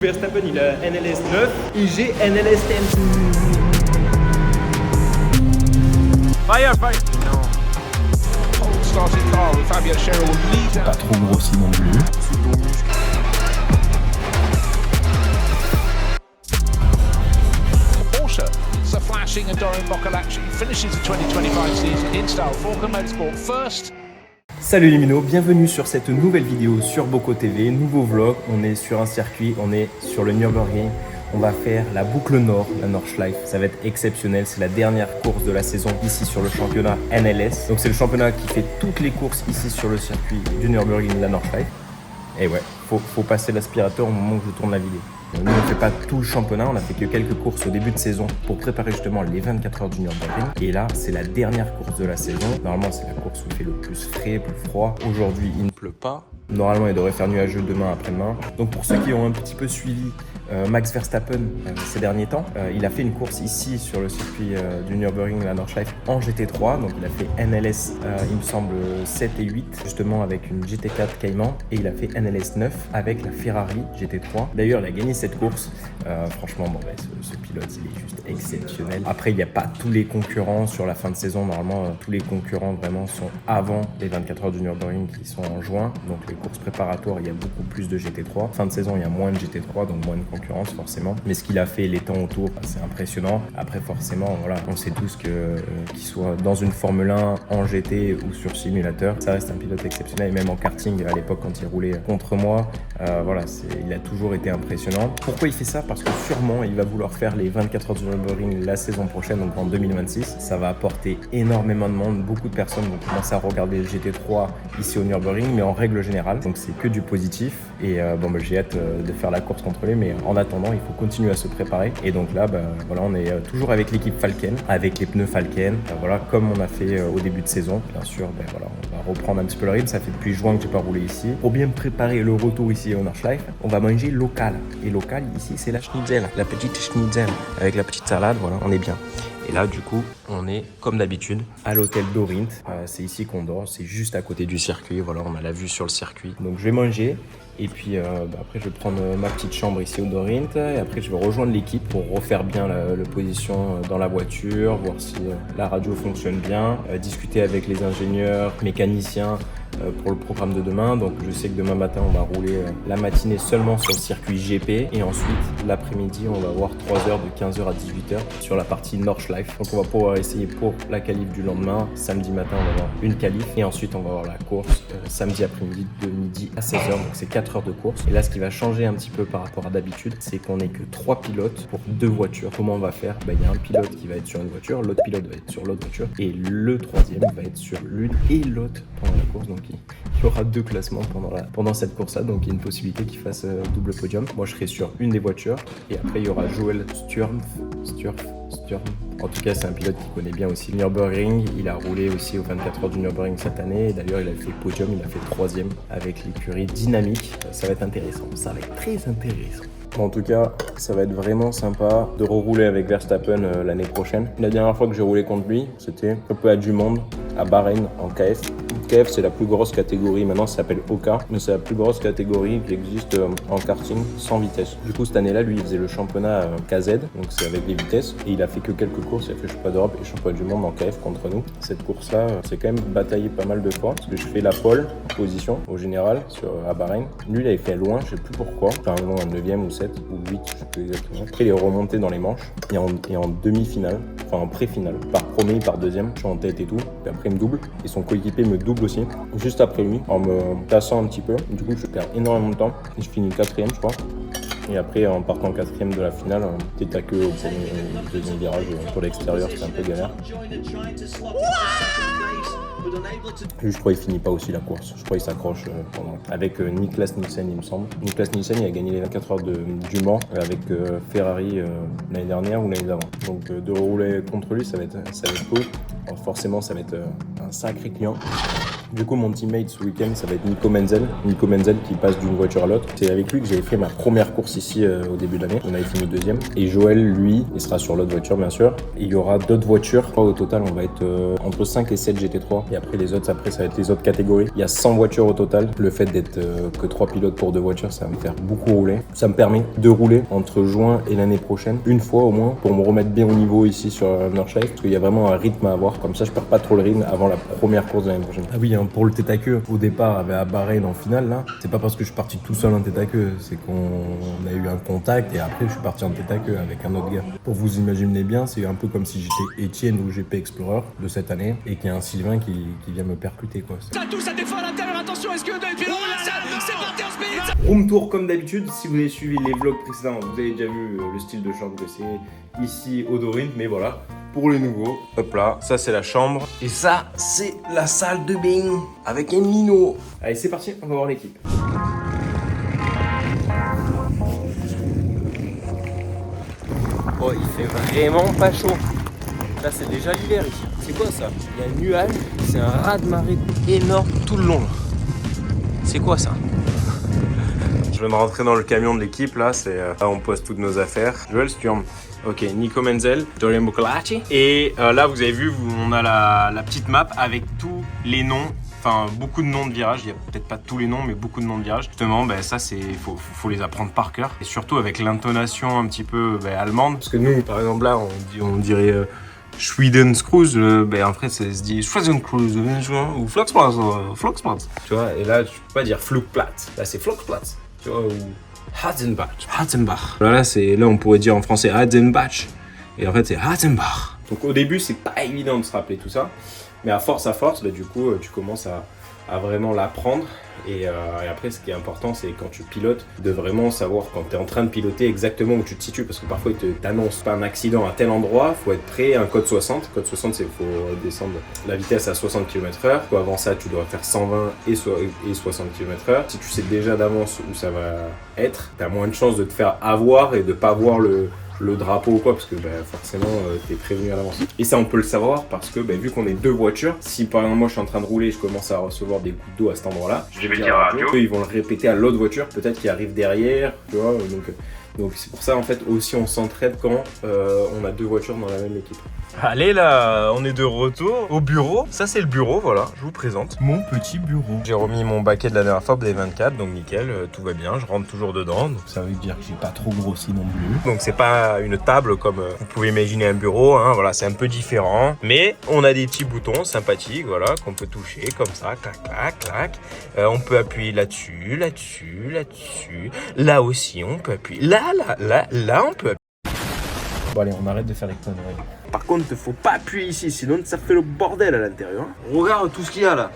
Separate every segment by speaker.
Speaker 1: Verstappen, il a NLS 9 et j'ai NLS 10.
Speaker 2: Fire, fire. Non.
Speaker 3: Starting car with Fabio Scherer will lead.
Speaker 4: Pas trop grossi non plus.
Speaker 3: Porsche, Sir Flashing and Doran Boccolacci finishes the 2025 season in style. Falcon Motorsport first.
Speaker 1: Salut les minots, bienvenue sur cette nouvelle vidéo sur Boko TV, nouveau vlog. On est sur un circuit, on est sur le Nürburgring. On va faire la boucle nord, la Nordschleife. Ça va être exceptionnel, c'est la dernière course de la saison ici sur le championnat NLS. Donc c'est le championnat qui fait toutes les courses ici sur le circuit du Nürburgring, la Nordschleife. Et ouais, faut passer l'aspirateur au moment où je tourne la vidéo. Nous, on ne fait pas tout le championnat, on a fait que quelques courses au début de saison pour préparer justement les 24 heures du Nürburgring. Et là, c'est la dernière course de la saison. Normalement, c'est la course où il fait le plus frais, plus froid. Aujourd'hui, il ne pleut pas. Normalement, il devrait faire nuageux demain, après-demain. Donc pour ceux qui ont un petit peu suivi Max Verstappen ces derniers temps, il a fait une course ici sur le circuit du Nürburgring, la Nordschleife, en GT3. Donc il a fait NLS, il me semble, 7 et 8, justement avec une GT4 Cayman. Et il a fait NLS 9 avec la Ferrari GT3. D'ailleurs, il a gagné cette course. Franchement, bon, ce pilote, il est juste exceptionnel. Après, il n'y a pas tous les concurrents sur la fin de saison. Normalement, tous les concurrents vraiment sont avant les 24 heures du Nürburgring qui sont en juin. Donc les courses préparatoires, il y a beaucoup plus de GT3. Fin de saison, il y a moins de GT3, donc moins de concurrence forcément. Mais ce qu'il a fait, les temps autour, c'est impressionnant. Après, forcément, voilà, on sait tous que qu'il soit dans une Formule 1, en GT ou sur simulateur, ça reste un pilote exceptionnel. Et même en karting, à l'époque, quand il roulait contre moi, voilà, il a toujours été impressionnant. Pourquoi il fait ça? Parce que sûrement, il va vouloir faire les 24 heures du Nürburgring la saison prochaine, donc en 2026. Ça va apporter énormément de monde. Beaucoup de personnes vont commencer à regarder le GT3 ici au Nürburgring, mais en règle générale. Donc c'est que du positif. Et j'ai hâte de faire la course contre lui, mais en attendant, il faut continuer à se préparer. Et donc là, voilà, on est toujours avec l'équipe Falken, avec les pneus Falken, voilà, comme on a fait au début de saison. Bien sûr, voilà, on va reprendre un petit peu le rythme. Ça fait depuis juin que j'ai pas roulé ici. Pour bien préparer le retour ici au Nordschleife, on va manger local. Et local ici, c'est la schnitzel, la petite schnitzel avec la petite salade. Voilà, on est bien. Et là, du coup, on est, comme d'habitude, à l'hôtel d'Orint. C'est ici qu'on dort, c'est juste à côté du circuit. Voilà, on a la vue sur le circuit. Donc, je vais manger. Et puis, après, je vais prendre ma petite chambre ici au Dorint. Et après, je vais rejoindre l'équipe pour refaire bien la position dans la voiture, voir si la radio fonctionne bien, discuter avec les ingénieurs, mécaniciens, pour le programme de demain. Donc je sais que demain matin on va rouler la matinée seulement sur le circuit GP et ensuite l'après-midi on va avoir 3 heures de 15h à 18h sur la partie Nordschleife. Donc on va pouvoir essayer pour la qualif du lendemain. Samedi matin on va avoir une qualif et ensuite on va avoir la course samedi après-midi de midi à 16h. Donc c'est 4 heures de course. Et là ce qui va changer un petit peu par rapport à d'habitude, c'est qu'on n'est que 3 pilotes pour 2 voitures. Comment on va faire? Il y a un pilote qui va être sur une voiture, l'autre pilote va être sur l'autre voiture et le troisième va être sur l'une et l'autre pendant la course. Donc il y aura 2 classements pendant cette course-là, donc il y a une possibilité qu'il fasse double podium. Moi, je serai sur une des voitures et après, il y aura Joel Sturm. En tout cas, c'est un pilote qui connaît bien aussi le Nürburgring. Il a roulé aussi aux 24 heures du Nürburgring cette année. Et d'ailleurs, il a fait podium, il a fait 3e avec l'écurie Dynamique. Ça va être intéressant, ça va être très intéressant. En tout cas, ça va être vraiment sympa de rerouler avec Verstappen l'année prochaine. La dernière fois que j'ai roulé contre lui, c'était un peu à du monde, à Bahreïn, en KF. KF, c'est la plus grosse catégorie, maintenant ça s'appelle OK, mais c'est la plus grosse catégorie qui existe en karting sans vitesse. Du coup, cette année-là, lui, il faisait le championnat KZ, donc c'est avec les vitesses, et il a fait que quelques courses, il a fait championnat d'Europe et championnat du monde en KF contre nous. Cette course-là, c'est quand même bataillé pas mal de fois, parce que je fais la pole en position, au général, à Bahreïn. Lui, il avait fait loin, je sais plus pourquoi, enfin loin, 9e ou 7 ou 8, je sais plus exactement. Après, il est remonté dans les manches, et en demi-finale, enfin en pré-finale, par premier, par deuxième, je suis en tête et tout, et après il me double, et son coéquipier me double aussi, juste après lui, en me tassant un petit peu. Du coup, je perds énormément de temps. Je finis 4e, je crois. Et après, en partant 4e de la finale, t'es à queue au deuxième virage pour l'extérieur, c'est un peu galère. Lui, je crois qu'il finit pas aussi la course. Je crois qu'il s'accroche avec Niklas Nielsen, il me semble. Niklas Nielsen, il a gagné les 24 heures du Mans avec Ferrari l'année dernière ou l'année d'avant. Donc de rouler contre lui, ça va être cool. Alors, forcément, ça va être un sacré client. Du coup, mon teammate ce week-end, ça va être Nico Menzel. Nico Menzel qui passe d'une voiture à l'autre. C'est avec lui que j'avais fait ma première course ici au début de l'année. On avait fini deuxième. Et Joël, lui, il sera sur l'autre voiture, bien sûr. Et il y aura d'autres voitures. Au total, on va être entre 5 et 7 GT3. Et après, les autres, ça va être les autres catégories. Il y a 100 voitures au total. Le fait d'être que 3 pilotes pour 2 voitures, ça va me faire beaucoup rouler. Ça me permet de rouler entre juin et l'année prochaine, une fois au moins, pour me remettre bien au niveau ici sur Nordschleife. Parce qu'il y a vraiment un rythme à avoir. Comme ça, je perds pas trop le rythme avant la première course de l'année prochaine. Ah oui, hein, pour le tête à queue, au départ, à Bahreïn en finale, là, c'est pas parce que je suis parti tout seul en tête à queue, c'est qu'on a eu un contact et après je suis parti en tête à queue avec un autre gars. Pour vous imaginer bien, c'est un peu comme si j'étais Étienne au GP Explorer de cette année et qu'il y a un Sylvain qui vient me percuter, quoi.
Speaker 4: Ça touche, ça défend à l'intérieur, attention, est-ce que c'est parti en speed.
Speaker 1: Room tour comme d'habitude, si vous avez suivi les vlogs précédents, vous avez déjà vu le style de chambre que c'est ici au Dorint, mais voilà. Pour les nouveaux, hop là, ça c'est la chambre. Et ça, c'est la salle de bain avec un minot. Allez, c'est parti, on va voir l'équipe. Oh, il fait vraiment pas chaud. Là, c'est déjà l'hiver ici. C'est quoi ça? Il y a un nuage, c'est un raz-de-marée énorme tout le long. C'est quoi ça? Je viens de rentrer dans le camion de l'équipe, là, là on pose toutes nos affaires. Joël Sturm. Ok, Nico Menzel, Dorian Boccolacci. Et là, vous avez vu, on a la petite map avec tous les noms, enfin beaucoup de noms de virages. Il n'y a peut-être pas tous les noms, mais beaucoup de noms de virages. Justement, ça, faut les apprendre par cœur. Et surtout avec l'intonation un petit peu allemande. Parce que nous, par exemple, là, on dirait Schwedenskreuz. En fait, ça se dit Schwedenskreuz ou Floxplatz. Tu vois, et là, tu peux pas dire Flugplatz. Là, c'est Floxplatz. Tu vois, ou Hatzenbach. Là, on pourrait dire en français Hatzenbach. Et en fait, c'est Hatzenbach. Donc au début, c'est pas évident de se rappeler tout ça. Mais à force, du coup, tu commences à vraiment l'apprendre. Et après, ce qui est important, c'est quand tu pilotes, de vraiment savoir quand tu es en train de piloter exactement où tu te situes. Parce que parfois, ils t'annoncent pas un accident à tel endroit, il faut être prêt à un code 60. Code 60, c'est qu'il faut descendre la vitesse à 60 km/h. Avant ça, tu dois faire 120 et 60 km/h. Si tu sais déjà d'avance où ça va être, tu as moins de chances de te faire avoir et de pas voir le drapeau ou quoi, parce que forcément t'es prévenu à l'avance. Et ça on peut le savoir parce que vu qu'on est 2 voitures, si par exemple moi je suis en train de rouler et je commence à recevoir des coups d'eau à cet endroit là, je vais dire à la radio, ils vont le répéter à l'autre voiture, peut-être qui arrive derrière, tu vois, donc c'est pour ça en fait aussi on s'entraide quand on a 2 voitures dans la même équipe. Allez là, on est de retour au bureau. Ça c'est le bureau, voilà, je vous présente mon petit bureau. J'ai remis mon baquet de la dernière fois, des 24, donc nickel, tout va bien, je rentre toujours dedans. Donc ça veut dire que j'ai pas trop grossi non plus. Donc c'est pas une table comme vous pouvez imaginer un bureau, hein, voilà, c'est un peu différent. Mais on a des petits boutons sympathiques, voilà, qu'on peut toucher comme ça, clac, clac, clac. On peut appuyer là-dessus, là-dessus, là-dessus. Là aussi on peut appuyer, là on peut appuyer. Bon allez, on arrête de faire les conneries. Par contre, il faut pas appuyer ici, sinon ça fait le bordel à l'intérieur. Regarde tout ce qu'il y a là.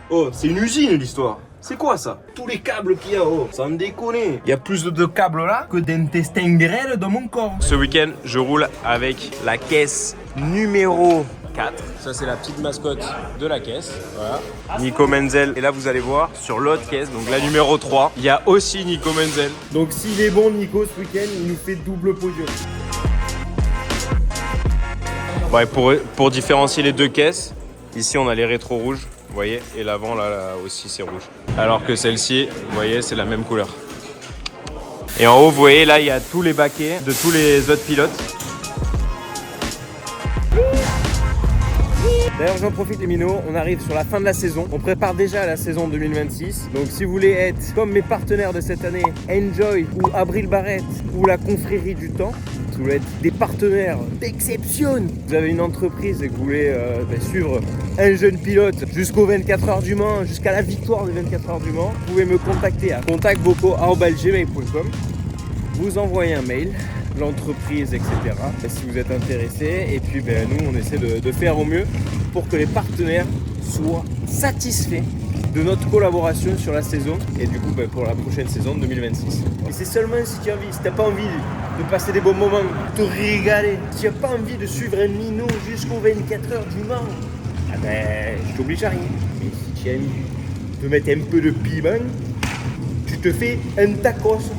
Speaker 1: Oh, c'est une usine l'histoire. C'est quoi ça? Tous les câbles qu'il y a, oh, ça me déconne. Il y a plus de câbles là que d'intestins grêles dans mon corps. Ce week-end, je roule avec la caisse numéro 4. Ça, c'est la petite mascotte de la caisse. Voilà. Nico Menzel. Et là, vous allez voir, sur l'autre caisse, donc la numéro 3, il y a aussi Nico Menzel. Donc, s'il est bon, Nico, ce week-end, il nous fait double podium. Ouais, pour différencier les 2 caisses, ici on a les rétros rouges, vous voyez, et l'avant là aussi c'est rouge. Alors que celle-ci, vous voyez, c'est la même couleur. Et en haut, vous voyez, là il y a tous les baquets de tous les autres pilotes. D'ailleurs, j'en profite les minots, on arrive sur la fin de la saison. On prépare déjà la saison 2026. Donc si vous voulez être comme mes partenaires de cette année, Enjoy ou Abril Barrett ou la confrérie du temps, si vous voulez être des partenaires d'exception, vous avez une entreprise et que vous voulez suivre un jeune pilote jusqu'aux 24 heures du Mans, jusqu'à la victoire des 24 heures du Mans, vous pouvez me contacter à contactbocaux@gmail.com. Vous envoyez un mail, l'entreprise, etc. si vous êtes intéressé. Et puis nous, on essaie de faire au mieux pour que les partenaires soient satisfaits de notre collaboration sur la saison et du coup pour la prochaine saison 2026. Et c'est seulement si tu as envie, si tu n'as pas envie de passer des bons moments, de te régaler, si tu n'as pas envie de suivre un minot jusqu'aux 24 heures du Mans, je t'oblige à rien. Mais si tu as envie de mettre un peu de piment, tu te fais un tacos.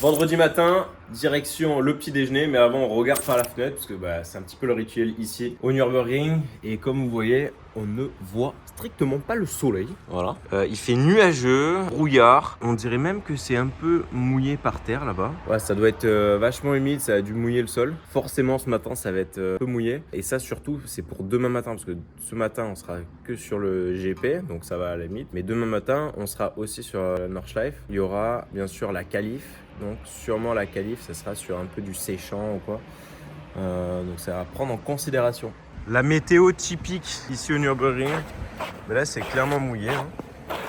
Speaker 1: Vendredi matin, direction le petit déjeuner, mais avant on regarde par la fenêtre parce que c'est un petit peu le rituel ici au Nürburgring. Et comme vous voyez, on ne voit strictement pas le soleil. Voilà. Il fait nuageux, brouillard. On dirait même que c'est un peu mouillé par terre là-bas. Ouais, ça doit être vachement humide, ça a dû mouiller le sol. Forcément, ce matin, ça va être un peu mouillé. Et ça, surtout, c'est pour demain matin. Parce que ce matin, on sera que sur le GP. Donc ça va à la limite. Mais demain matin, on sera aussi sur la Nordschleife. Il y aura bien sûr la qualif. Donc sûrement la qualif, ça sera sur un peu du séchant ou quoi. Donc ça va à prendre en considération. La météo typique ici au Nürburgring, mais là c'est clairement mouillé. Hein.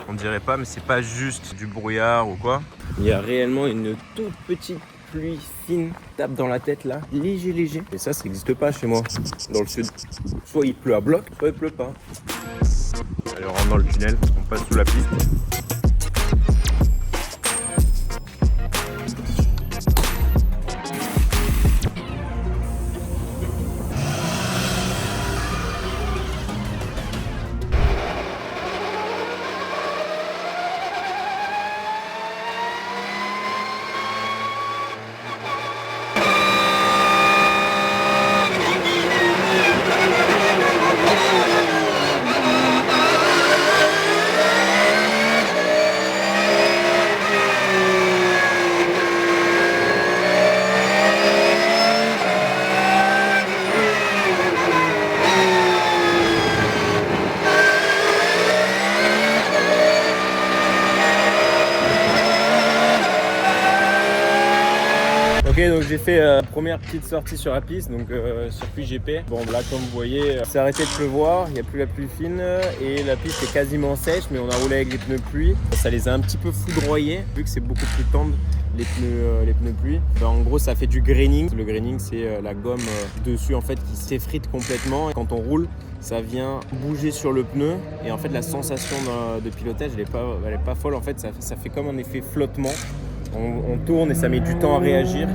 Speaker 1: On dirait pas, mais c'est pas juste du brouillard ou quoi. Il y a réellement une toute petite pluie fine, tape dans la tête là, léger. Et ça n'existe pas chez moi, dans le sud. Soit il pleut à bloc, soit il pleut pas. Allez, on rentre dans le tunnel, on passe sous la piste. Ok, donc j'ai fait première petite sortie sur la piste, donc circuit GP. Bon là comme vous voyez, c'est arrêté de pleuvoir, il n'y a plus la pluie fine et la piste est quasiment sèche, mais on a roulé avec les pneus pluie. Ça les a un petit peu foudroyés, vu que c'est beaucoup plus tendre les pneus pluie. Ben, en gros ça fait du graining. Le graining c'est la gomme dessus en fait qui s'effrite complètement. Et quand on roule, ça vient bouger sur le pneu et en fait la sensation de pilotage elle est pas folle. En fait ça fait comme un effet flottement. On tourne et ça met du temps à réagir.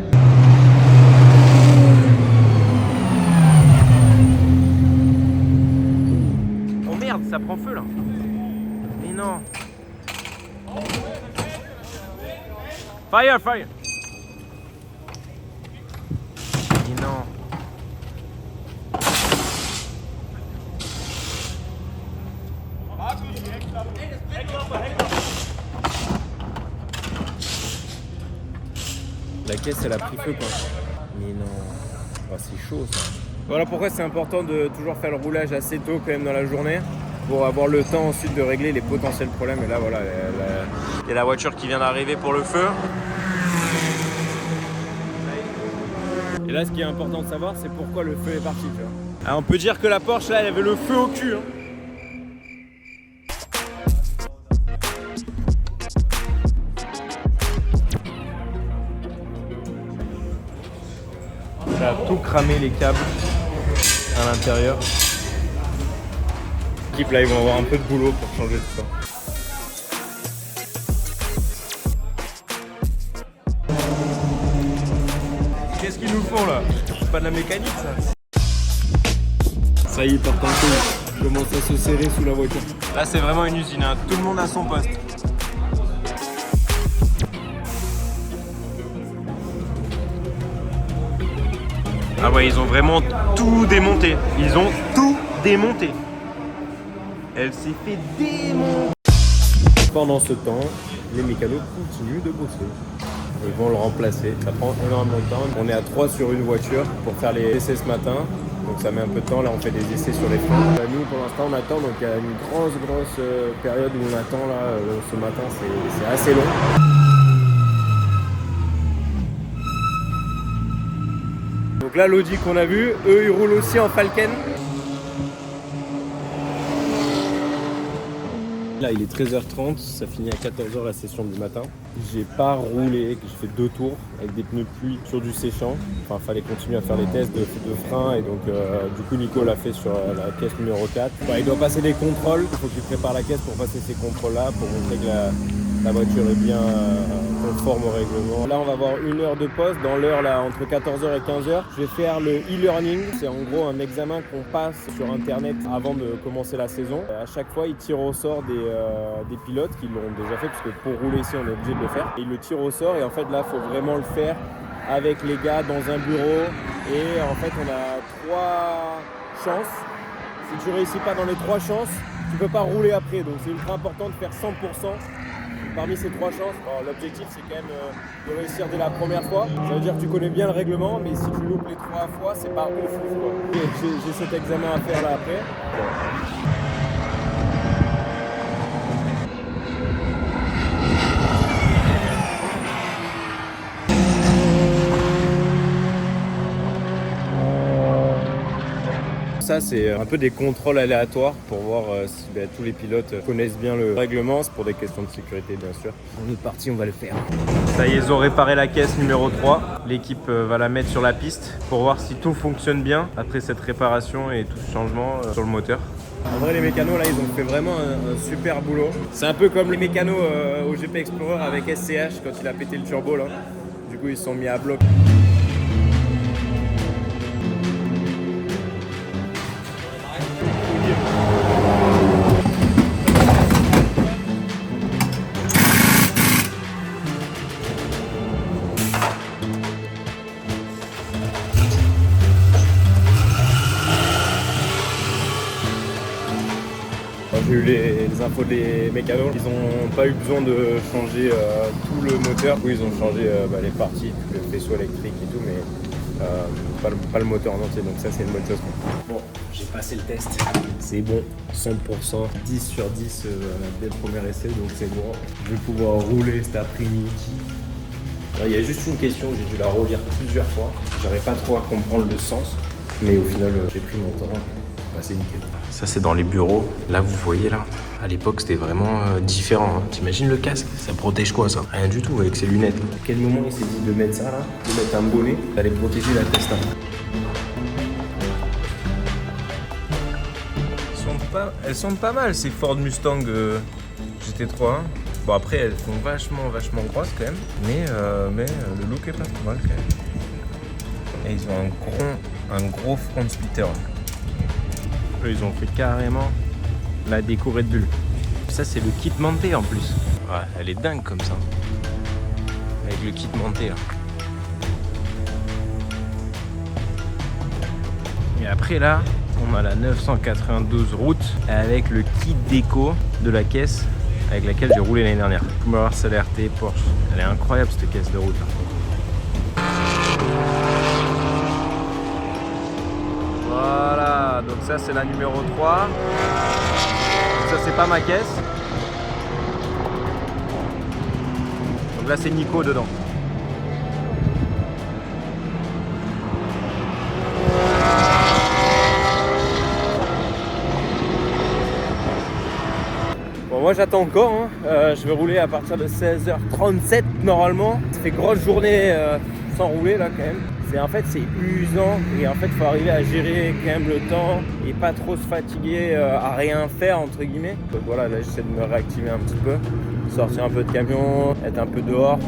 Speaker 1: Oh merde, ça prend feu là. Mais non.
Speaker 2: Fire, fire.
Speaker 1: Mais non. La caisse elle a pris feu quoi. Mais non. Oh, c'est chaud ça. Voilà pourquoi c'est important de toujours faire le roulage assez tôt quand même dans la journée pour avoir le temps ensuite de régler les potentiels problèmes. Et là voilà, il y a la voiture qui vient d'arriver pour le feu. Et là ce qui est important de savoir c'est pourquoi le feu est parti. Tu vois. Ah, on peut dire que la Porsche là elle avait le feu au cul. Hein. Ça a tout cramé les câbles à l'intérieur. L'équipe là ils vont avoir un peu de boulot pour changer tout ça. Qu'est-ce qu'ils nous font là? C'est pas de la mécanique ça. Ça y est, ils partent en couille. Ils commencent à se serrer sous la voiture. Là c'est vraiment une usine, hein. Tout le monde a son poste. Ah ouais, ils ont vraiment tout démonté. Ils ont tout démonté. Elle s'est fait démonter. Pendant ce temps, les mécanos continuent de bosser. Ils vont le remplacer. Ça prend énormément de temps. On est à 3 sur une voiture pour faire les essais ce matin. Donc ça met un peu de temps. Là, on fait des essais sur les freins. Nous, pour l'instant, on attend. Donc il y a une grosse période où on attend. Là, ce matin, c'est assez long. Donc là, l'Audi qu'on a vu, eux, ils roulent aussi en Falken. Là, il est 13h30, ça finit à 14h la session du matin. J'ai pas roulé, j'ai fait 2 tours avec des pneus de pluie sur du séchant. Enfin, fallait continuer à faire les tests de frein et donc du coup, Nico l'a fait sur la caisse numéro 4. Enfin, il doit passer des contrôles, il faut qu'il prépare la caisse pour passer ces contrôles-là, pour montrer que la voiture est bien conforme au règlement. Là, on va avoir 1 heure de pause. Dans l'heure là, entre 14h et 15h, je vais faire le e-learning. C'est en gros un examen qu'on passe sur internet avant de commencer la saison. À chaque fois, ils tirent au sort des pilotes qui l'ont déjà fait, parce que pour rouler ici, on est obligé de le faire. Et ils le tirent au sort et en fait là, il faut vraiment le faire avec les gars dans un bureau. Et en fait, on a 3 chances. Si tu réussis pas dans les 3 chances, tu peux pas rouler après. Donc c'est ultra important de faire 100% parmi ces 3 chances. L'objectif c'est quand même de réussir dès la première fois. Ça veut dire que tu connais bien le règlement, mais si tu loupes les 3 fois, c'est pas ouf. J'ai cet examen à faire là après. Ça, c'est un peu des contrôles aléatoires pour voir si tous les pilotes connaissent bien le règlement. C'est pour des questions de sécurité, bien sûr. On est parti, on va le faire. Ça y est, ils ont réparé la caisse numéro 3. L'équipe va la mettre sur la piste pour voir si tout fonctionne bien après cette réparation et tout ce changement sur le moteur. En vrai, les mécanos, là, ils ont fait vraiment un super boulot. C'est un peu comme les mécanos au GP Explorer avec SCH quand il a pété le turbo, là. Du coup, ils se sont mis à bloc. J'ai eu les infos des mécanos, ils n'ont pas eu besoin de changer tout le moteur. Oui, ils ont changé les parties, tout le vaisseau électrique et tout, mais pas le moteur en entier, donc ça c'est une bonne chose. Bon, j'ai passé le test, c'est bon, 100%, 10 sur 10 dès le premier essai, donc c'est bon. Je vais pouvoir rouler cet après-midi. Il y a juste une question, j'ai dû la relire plusieurs fois, j'arrive pas trop à comprendre le sens, mais au final j'ai pris mon temps. C'est nickel. Ça c'est dans les bureaux, là vous voyez là, à l'époque c'était vraiment différent. Hein. T'imagines le casque, ça protège quoi ça? Rien du tout avec ses lunettes. À quel moment il s'est dit de mettre ça là, de mettre un bonnet, d'aller protéger la Tesla? Elles sont pas mal ces Ford Mustang GT3. Hein. Bon après elles sont vachement grosses quand même, mais le look est pas mal quand même. Et ils ont un gros front splitter. Eux, ils ont fait carrément la déco Red Bull. Ça, c'est le kit monté en plus. Ouais, elle est dingue comme ça. Avec le kit monté là. Et après là, on a la 992 route avec le kit déco de la caisse avec laquelle j'ai roulé l'année dernière. Mars LRT Porsche. Elle est incroyable cette caisse de route là. Voilà, donc ça c'est la numéro 3. Donc ça c'est pas ma caisse. Donc là c'est Nico dedans. Bon moi j'attends encore, hein. Je vais rouler à partir de 16h37 normalement. Ça fait grosse journée sans rouler là quand même. En fait c'est usant et en fait il faut arriver à gérer quand même le temps et pas trop se fatiguer à rien faire entre guillemets. Donc voilà, là j'essaie de me réactiver un petit peu, sortir un peu de camion, être un peu dehors.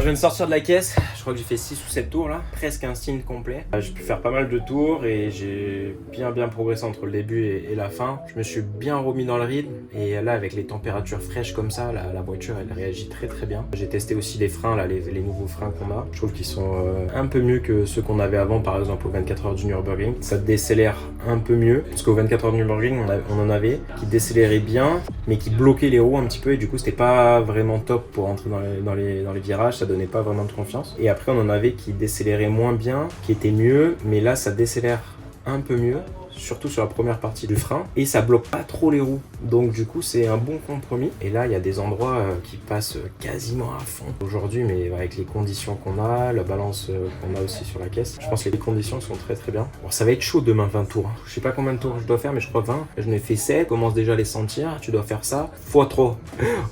Speaker 1: je viens de sortir de la caisse, je crois que j'ai fait 6 ou 7 tours là, presque un stint complet. J'ai pu faire pas mal de tours et j'ai bien progressé entre le début et la fin. Je me suis bien remis dans le rythme et là avec les températures fraîches comme ça, la voiture elle réagit très bien. J'ai testé aussi les freins là, les nouveaux freins qu'on a. Je trouve qu'ils sont un peu mieux que ceux qu'on avait avant, par exemple au 24 heures du Nürburgring. Ça décélère un peu mieux parce qu'au 24 heures du Nürburgring on en avait qui décéléraient bien mais qui bloquaient les roues un petit peu et du coup c'était pas vraiment top pour entrer dans les virages, ça donnait pas vraiment de confiance. Et après on en avait qui décéléraient moins bien, qui étaient mieux, mais là ça décélère un peu mieux, surtout sur la première partie du frein, et ça bloque pas trop les roues. Donc du coup c'est un bon compromis. Et là il y a des endroits qui passent quasiment à fond aujourd'hui, mais avec les conditions qu'on a, la balance qu'on a aussi sur la caisse, je pense que les conditions sont très bien. Bon, ça va être chaud demain 20 tours. Je sais pas combien de tours je dois faire, mais je crois 20. Je n'ai fait 7, commence déjà à les sentir. Tu dois faire ça x3.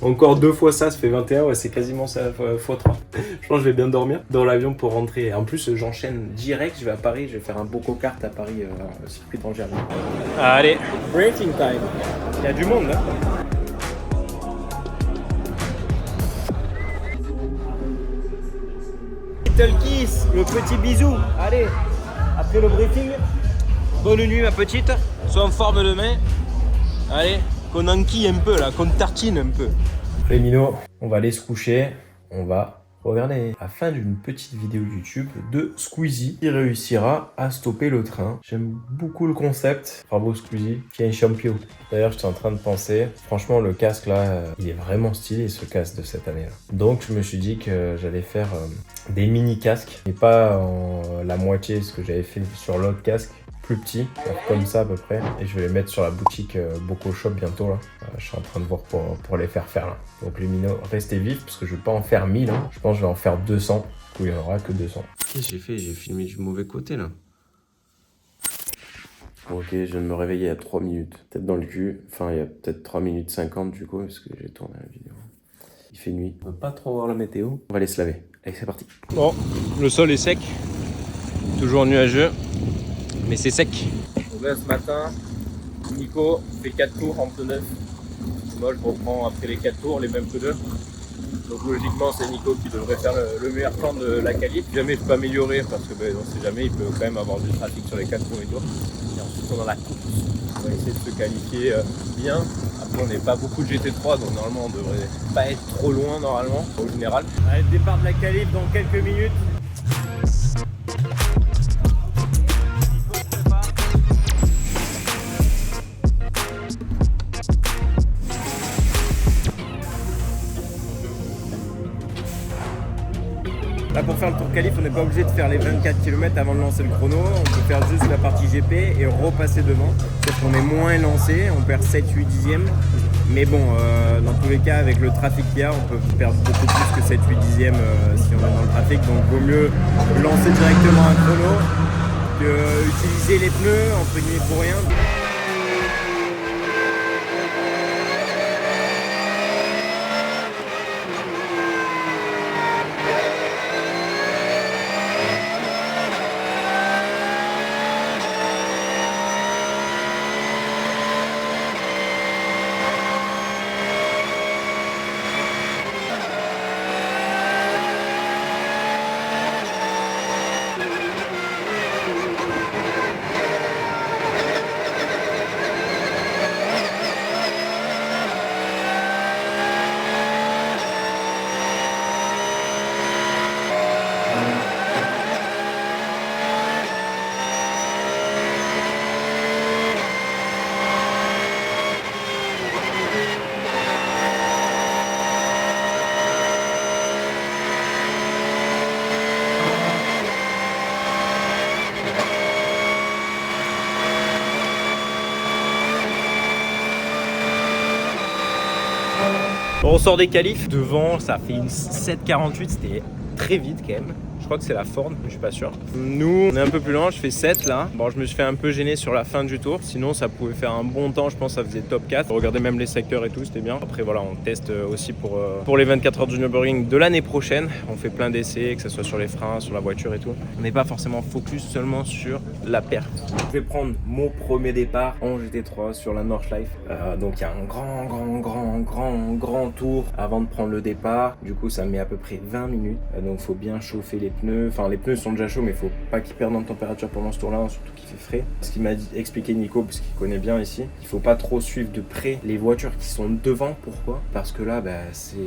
Speaker 1: Encore 2 fois ça fait 21, ouais, c'est quasiment ça x3. Je pense que je vais bien dormir dans l'avion pour rentrer. En plus j'enchaîne direct, je vais à Paris, je vais faire un Bocaux Kart à Paris, au circuit d'Angers.
Speaker 2: Allez.
Speaker 1: Breaking time. Il y a du monde là. Little kiss, le petit bisou. Allez, après le briefing, bonne nuit ma petite. Sois en forme demain. Allez, qu'on enquille un peu là, qu'on tartine un peu. Les minots, on va aller se coucher. On va regarder la fin d'une petite vidéo YouTube de Squeezie qui réussira à stopper le train. J'aime beaucoup le concept. Bravo Squeezie, qui est un champion. D'ailleurs, j'étais en train de penser, franchement, le casque là, il est vraiment stylé ce casque de cette année là. Donc, je me suis dit que j'allais faire des mini casques et pas en la moitié de ce que j'avais fait sur l'autre casque. Plus petit, comme ça à peu près, et je vais les mettre sur la boutique Bocaux Shop bientôt là. Je suis en train de voir pour les faire là. Donc les minots, restez vifs parce que je vais pas en faire 1000, hein. Je pense que je vais en faire 200. Du coup il n'y en aura que 200. Qu'est-ce que j'ai fait? J'ai filmé du mauvais côté là. Ok, je viens de me réveiller il y a 3 minutes, peut-être dans le cul. Enfin il y a peut-être 3 minutes 50 du coup parce que j'ai tourné la vidéo. Il fait nuit, on va pas trop voir la météo. On va aller se laver. Allez, c'est parti.
Speaker 2: Bon, le sol est sec, toujours nuageux, mais c'est sec.
Speaker 1: Donc là ce matin, Nico fait 4 tours en pneu neuf. Moi je reprends après les 4 tours les mêmes pneus. Donc logiquement c'est Nico qui devrait faire le meilleur temps de la qualif. Jamais je peux améliorer parce que on sait jamais, il peut quand même avoir du trafic sur les 4 tours et tout. Et ensuite on a la course. On va essayer de se qualifier bien. Après on n'est pas beaucoup de GT3 donc normalement on devrait pas être trop loin normalement au général. Allez, départ de la qualif dans quelques minutes. Là pour faire le tour qualif, on n'est pas obligé de faire les 24 km avant de lancer le chrono, on peut faire juste la partie GP et repasser devant. Sauf qu'on est moins lancé, on perd 7-8 dixièmes. Mais bon, dans tous les cas, avec le trafic qu'il y a, on peut perdre beaucoup plus que 7-8 dixièmes si on est dans le trafic. Donc vaut mieux lancer directement un chrono que utiliser les pneus entre guillemets pour rien. On sort des qualifs, devant ça fait une 7,48, c'était très vite quand même. Je
Speaker 2: crois que c'est la Ford, je suis pas sûr. Nous, on est un peu plus loin, je fais 7 là. Bon, je me suis fait un peu gêner sur la fin du tour, sinon ça pouvait faire un bon temps, je pense que ça faisait top 4. Regardez même les secteurs et tout, c'était bien. Après voilà, on teste aussi pour les 24 heures du Nürburgring de l'année prochaine. On fait plein d'essais, que ce soit sur les freins, sur la voiture et tout. On n'est pas forcément focus seulement sur la perf. Je vais prendre mon premier départ en GT3 sur la Nordschleife. Donc il y a un grand tour avant de prendre le départ. Du coup ça met à peu près 20 minutes. Donc il faut bien chauffer les pneus. Enfin les pneus sont déjà chauds mais il faut pas qu'ils perdent en température pendant ce tour là, surtout qu'il fait frais. Ce qu'il m'a expliqué Nico, parce qu'il connaît bien ici, il faut pas trop suivre de près les voitures qui sont devant. Pourquoi? Parce que là c'est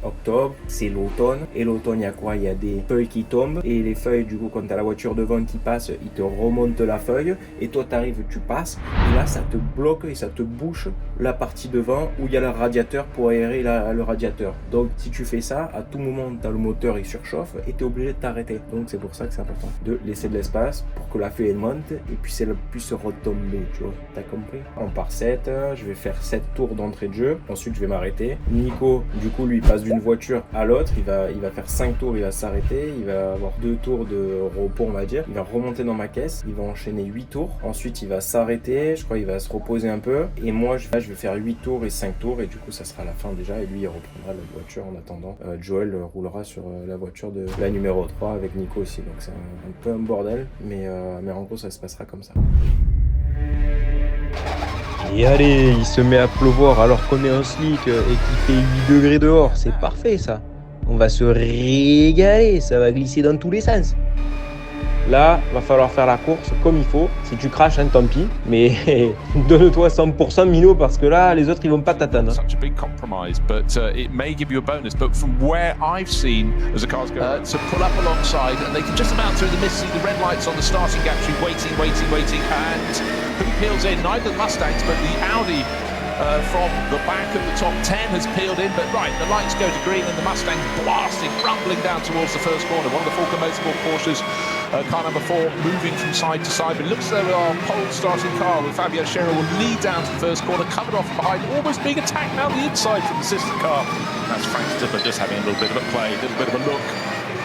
Speaker 2: octobre, c'est l'automne. Et l'automne il y a quoi? Il y a des feuilles qui tombent. Et les feuilles du coup quand tu as la voiture devant qui passe, il te remonte la feuille. Et toi t'arrives, tu passes. Et là ça te bloque et ça te bouche la partie devant où il y a le radiateur pour aérer le radiateur. Donc si tu fais ça, à tout moment tu as le moteur il surchauffe et tu es obligé de t'arrêter. Donc c'est pour ça que c'est important de laisser de l'espace pour que la feuille elle monte et puis elle puisse retomber, tu vois. T'as compris? On part 7, je vais faire 7 tours d'entrée de jeu, ensuite je vais m'arrêter. Nico du coup lui passe d'une voiture à l'autre, il va faire 5 tours, il va s'arrêter, il va avoir 2 tours de repos on va dire, il va remonter dans ma caisse, il va enchaîner 8 tours, ensuite il va s'arrêter, je crois il va se reposer un peu et moi je vais faire 8 tours et 5 tours et du coup ça sera la fin déjà et lui il reprendra la voiture en attendant. Joël roulera sur la voiture de la numéro 3 avec Nico aussi, donc c'est un peu un bordel mais en gros ça se passera comme ça.
Speaker 1: Et allez, il se met à pleuvoir alors qu'on est en slick et qu'il fait 8 degrés dehors, c'est parfait ça. On va se régaler, ça va glisser dans tous les sens. Là, va falloir faire la course comme il faut. Si tu craches, tant pis. Mais donne-toi 100% Mino parce que là, les autres, ils vont pas t'attendre.
Speaker 3: Such a big compromise, but it may give you a bonus. But from where I've seen as the cars go, to pull up alongside, and they can just about through the mist, see the red lights on the starting gantry, waiting, and who peels in? Neither Mustangs, but the Audi. From the back of the top 10 has peeled in, but right, the lights go to green and the Mustang blasting, rumbling down towards the first corner. One of the Falcon Motorsport Porsches, car number 4, moving from side to side. But it looks as though our pole starting car with Fabio Scherer will lead down to the first corner, covered off behind, almost being attacked now the inside from the sister car. That's Frank Stipper just having a little bit of a play, a little bit of a look.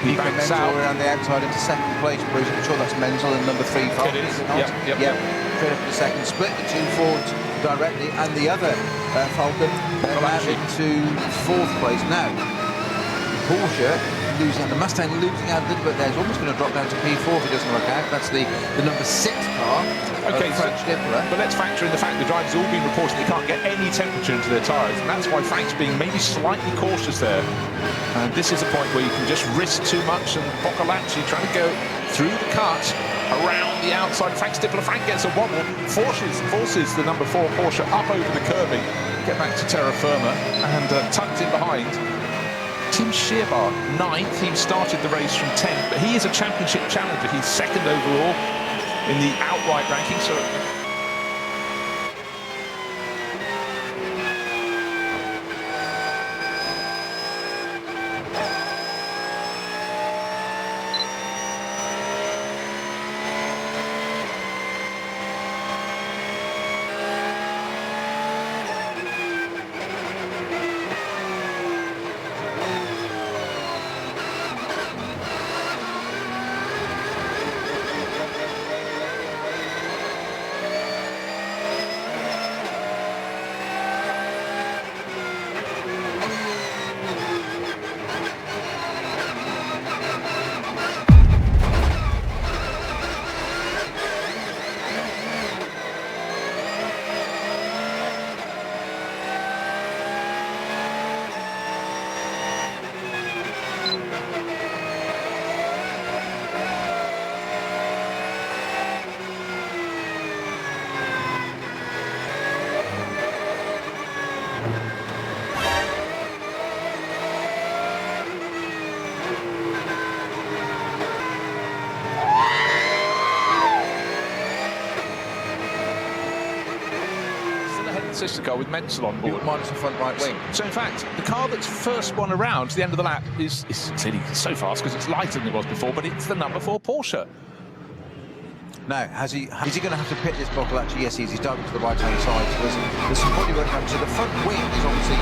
Speaker 3: He backs out
Speaker 5: around the outside into second place, Bruce. I'm sure that's Menzel and number 3 Falcon.
Speaker 3: It is. Yep.
Speaker 5: Straight up to second, split the 2 Fords directly, and the other Falcon out into 4th place. Now, Porsche losing, the Mustang losing out a little bit there. It's almost going to drop down to P4 if it doesn't work out. That's the number 6 car.
Speaker 3: Okay,
Speaker 5: Frank Stippler.
Speaker 3: But let's factor in the fact the drivers have all been reporting they can't get any temperature into their tyres, and that's why Frank's being maybe slightly cautious there. And this is a point where you can just risk too much, and Boccolacci trying to go through the cut around the outside. Frank Stippler, Frank gets a wobble, forces the number 4 Porsche up over the curbing, get back to terra firma, and tucked in behind. Tim Shearbar, 9th, he started the race from 10th, but he is a championship challenger. He's 2nd overall in the outright ranking. So sister car with Menzel on board.
Speaker 5: Minus the front right wing.
Speaker 3: So in fact, the car that's first one around to the end of the lap is clearly so fast because it's lighter than it was before, but it's the number 4 Porsche.
Speaker 5: Now, is he going to have to pit this buckle? Actually, yes, he's diving to the right-hand side. So there's some body work happening. So the front wing is obviously...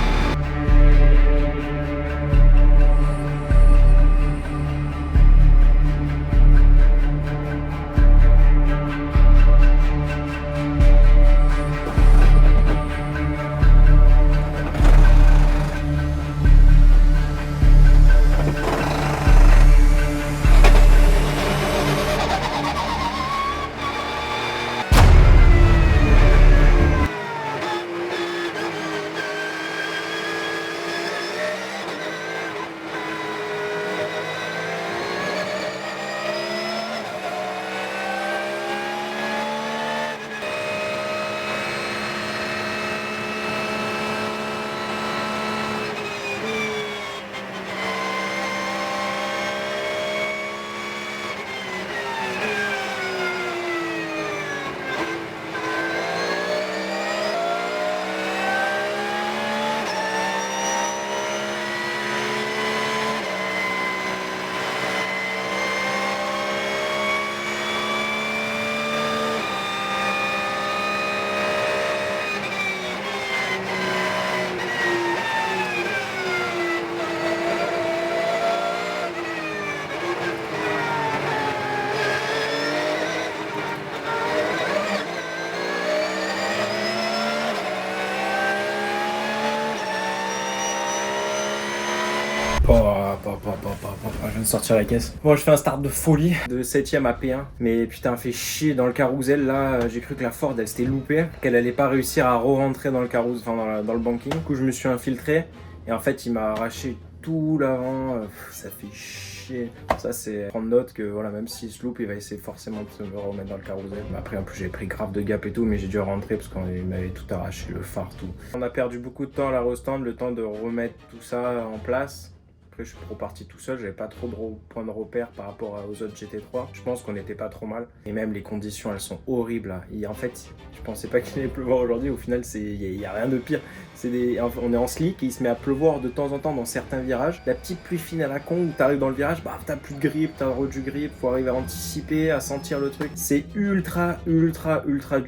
Speaker 1: Je viens de sortir la caisse. Bon, je fais un start de folie, de 7ème à P1. Mais putain, fait chier dans le carrousel là. J'ai cru que la Ford elle s'était loupée, qu'elle allait pas réussir à re-rentrer dans le carrousel, enfin dans le banking. Du coup, je me suis infiltré et en fait, il m'a arraché tout l'avant. Ça fait chier. Ça, c'est prendre note que voilà, même s'il se loupe, il va essayer forcément de me remettre dans le carrousel. Après, en plus, j'ai pris grave de gap et tout, mais j'ai dû rentrer parce qu'il m'avait tout arraché, le phare, tout. On a perdu beaucoup de temps à la restand, le temps de remettre tout ça en place. Après, je suis reparti tout seul, j'avais pas trop de points de repère par rapport aux autres GT3. Je pense qu'on n'était pas trop mal. Et même les conditions, elles sont horribles là. Et en fait, je pensais pas qu'il allait pleuvoir aujourd'hui. Au final, il y a rien de pire. On est en slick et il se met à pleuvoir de temps en temps dans certains virages. La petite pluie fine à la con où t'arrives dans le virage, bah t'as plus de grip, t'as du grip. Faut arriver à anticiper, à sentir le truc. C'est ultra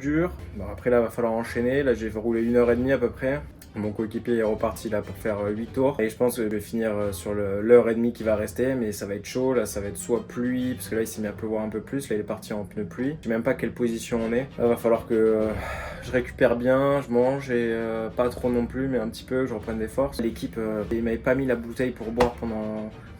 Speaker 1: dur. Bon, après là, va falloir enchaîner. Là, j'ai roulé 1h30 à peu près. Mon coéquipier est reparti là pour faire 8 tours et je pense que je vais finir sur l'heure et demie qui va rester, mais ça va être chaud. Là ça va être soit pluie parce que là il s'est mis à pleuvoir un peu plus, là il est parti en pneu pluie. Je sais même pas quelle position on est. Là va falloir que je récupère bien, je mange et pas trop non plus, mais un petit peu, que je reprenne des forces. L'équipe il m'avait pas mis la bouteille pour boire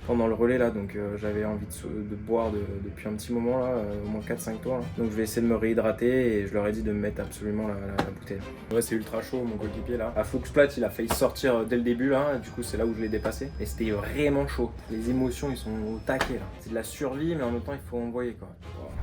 Speaker 1: pendant le relais là, donc j'avais envie de boire depuis un petit moment là, au moins 4-5 tours là. Donc je vais essayer de me réhydrater et je leur ai dit de me mettre absolument la bouteille. Ouais, c'est ultra chaud mon coéquipier là. À Fuchsplat il a failli sortir dès le début là, du coup c'est là où je l'ai dépassé. Et c'était vraiment chaud. Les émotions ils sont au taquet là. C'est de la survie mais en même temps il faut envoyer quoi.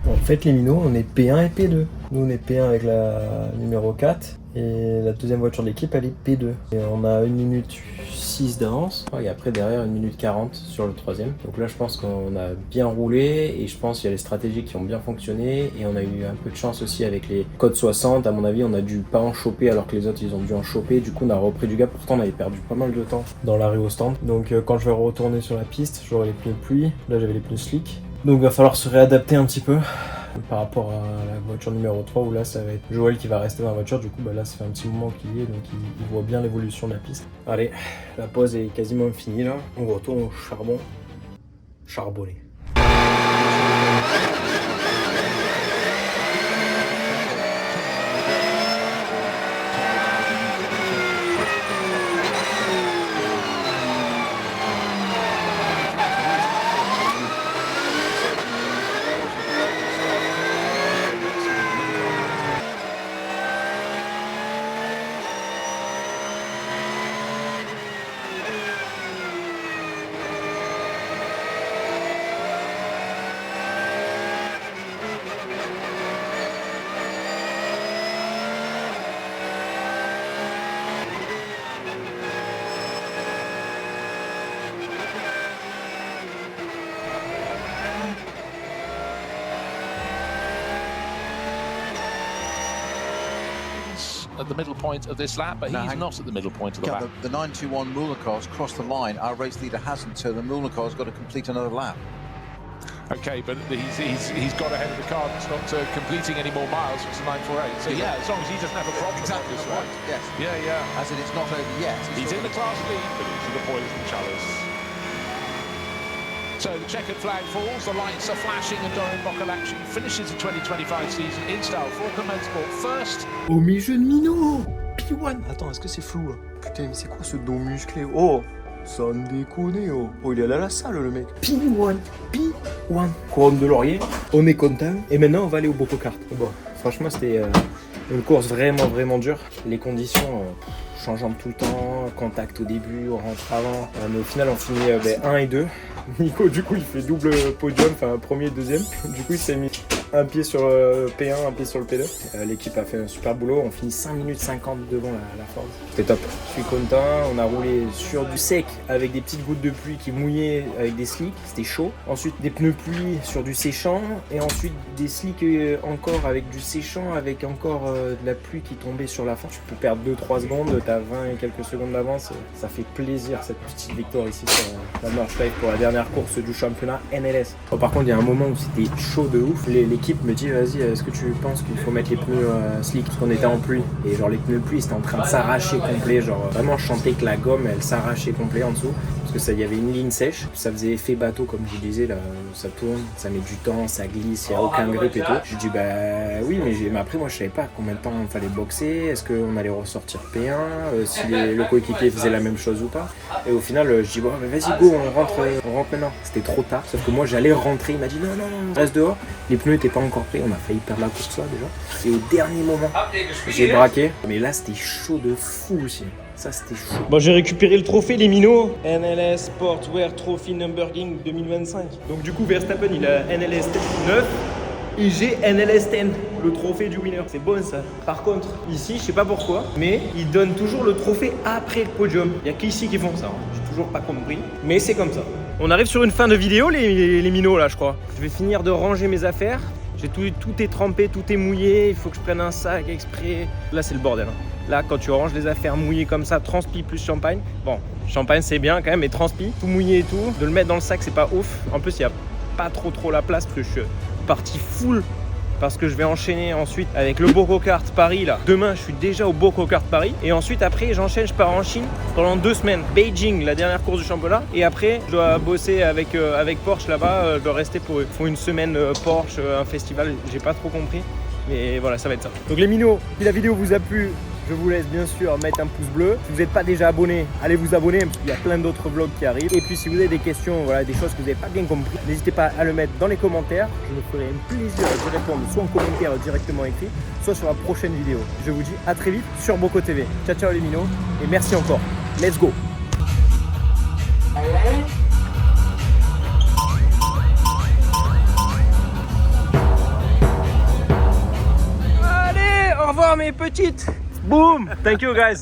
Speaker 1: Bon, en fait les minots on est P1 et P2. Nous on est P1 avec la numéro 4. Et la deuxième voiture de l'équipe elle est P2. Et on a 1 minute 6 d'avance. Et après derrière 1 minute 40 sur le troisième. Donc là je pense qu'on a bien roulé et je pense qu'il y a les stratégies qui ont bien fonctionné. Et on a eu un peu de chance aussi avec les codes 60. À mon avis on a dû pas en choper alors que les autres ils ont dû en choper. Du coup on a repris du gap. Pourtant on avait perdu pas mal de temps dans l'arrêt au stand. Donc quand je vais retourner sur la piste, j'aurai les pneus pluie. Là j'avais les pneus slick. Donc il va falloir se réadapter un petit peu par rapport à la voiture numéro 3 où là ça va être Joël qui va rester dans la voiture. Du coup bah là ça fait un petit moment qu'il y est, donc il voit bien l'évolution de la piste. Allez, la pause est quasiment finie là, on retourne au charbon, charbonné.
Speaker 3: At the middle point of this lap, but he's not at the middle point of the lap.
Speaker 5: The 921 Muller car's crossed the line. Our race leader hasn't, so the Muller car's got to complete another lap.
Speaker 3: Okay, but he's got ahead of the car that's not completing any more miles, which is 948. So yeah, as long as he doesn't have a problem.
Speaker 5: Exactly right. Yes.
Speaker 3: Yeah.
Speaker 5: As in, it's not over yet.
Speaker 3: He's in the class lead, but he's in the points and chalice. So the checkered flag falls, the lights are flashing, and Dorian Boccolacci finishes the 2025 season in style for Motorsport first.
Speaker 1: Oh mes jeux de minot, P1. Attends, est-ce que c'est flou là? Putain, mais c'est quoi ce dos musclé? Oh, sans déconner, oh. Oh, il est allé à la salle le mec. P1. Couronne de laurier. On est content. Et maintenant, on va aller au Boko Kart. Bon, franchement, c'était une course vraiment dure. Les conditions changeantes tout le temps, contact au début, on rentre avant. Mais au final, on finit 1 et 2. Nico, du coup, il fait double podium, enfin premier et deuxième. Du coup, il s'est mis un pied sur P1, un pied sur le P2. L'équipe a fait un super boulot. On finit 5 minutes 50 devant la Ford. C'était top. Je suis content. On a roulé sur du sec avec des petites gouttes de pluie qui mouillaient avec des slicks. C'était chaud. Ensuite, des pneus pluie sur du séchant. Et ensuite, des slicks encore avec du séchant, avec encore de la pluie qui tombait sur la fin. Tu peux perdre 2-3 secondes. T'as 20 et quelques secondes d'avance. Ça fait plaisir cette petite victoire ici sur la Nordschleife pour la dernière course du championnat NLS. Oh, par contre, il y a un moment où c'était chaud de ouf. L'équipe me dit, vas-y, est-ce que tu penses qu'il faut mettre les pneus slick? Parce qu'on était en pluie. Et genre les pneus pluie, c'était en train de s'arracher complet. Genre vraiment, je sentais que la gomme, elle s'arrachait complet en dessous. parce que ça, il y avait une ligne sèche, ça faisait effet bateau comme je vous disais, là, ça tourne, ça met du temps, ça glisse, il n'y a aucun grip et tout. Je dis bah oui, mais après moi je savais pas combien de temps il fallait boxer, est-ce qu'on allait ressortir P1, si le coéquipier faisait la même chose ou pas. Et au final je dis bon mais vas-y go, on rentre maintenant. C'était trop tard, sauf que moi j'allais rentrer, il m'a dit non, reste dehors, les pneus étaient pas encore prêts, on a failli perdre la course là déjà. Et au dernier moment, j'ai braqué, mais là c'était chaud de fou aussi. Ça c'était chaud.
Speaker 2: Bon, j'ai récupéré le trophée, les minots. NLS Sportswear Trophy Nürburgring 2025. Donc du coup, Verstappen, il a NLS 9 et j'ai NLS 10, le trophée du winner. C'est bon ça. Par contre, ici, je sais pas pourquoi, mais ils donnent toujours le trophée après le podium. Il y a qu'ici qui font ça. J'ai toujours pas compris, mais c'est comme ça. On arrive sur une fin de vidéo, les minots là, je crois. Je vais finir de ranger mes affaires. Tout est trempé, tout est mouillé, il faut que je prenne un sac exprès. Là, c'est le bordel. Là, quand tu ranges les affaires mouillées comme ça, transpi plus champagne. Bon, champagne, c'est bien quand même, mais transpi, tout mouillé et tout. De le mettre dans le sac, c'est pas ouf. En plus, il n'y a pas trop la place parce que je suis parti full. Parce que je vais enchaîner ensuite avec le Boko-Kart Paris là. Demain, je suis déjà au Boko-Kart Paris. Et ensuite, après, j'enchaîne, je pars en Chine pendant 2 semaines. Beijing, la dernière course du championnat. Et après, je dois bosser avec Porsche là-bas. Je dois rester pour une semaine Porsche, un festival. J'ai pas trop compris. Mais voilà, ça va être ça. Donc les minots, si la vidéo vous a plu, je vous laisse bien sûr mettre un pouce bleu. Si vous n'êtes pas déjà abonné, allez vous abonner parce qu'il y a plein d'autres vlogs qui arrivent. Et puis si vous avez des questions, voilà, des choses que vous n'avez pas bien compris, n'hésitez pas à le mettre dans les commentaires. Je me ferai un plaisir de répondre soit en commentaire directement écrit, soit sur la prochaine vidéo. Je vous dis à très vite sur Boko TV. Ciao ciao les minots et merci encore. Let's go. Allez, au revoir mes petites. Boom. Thank you guys.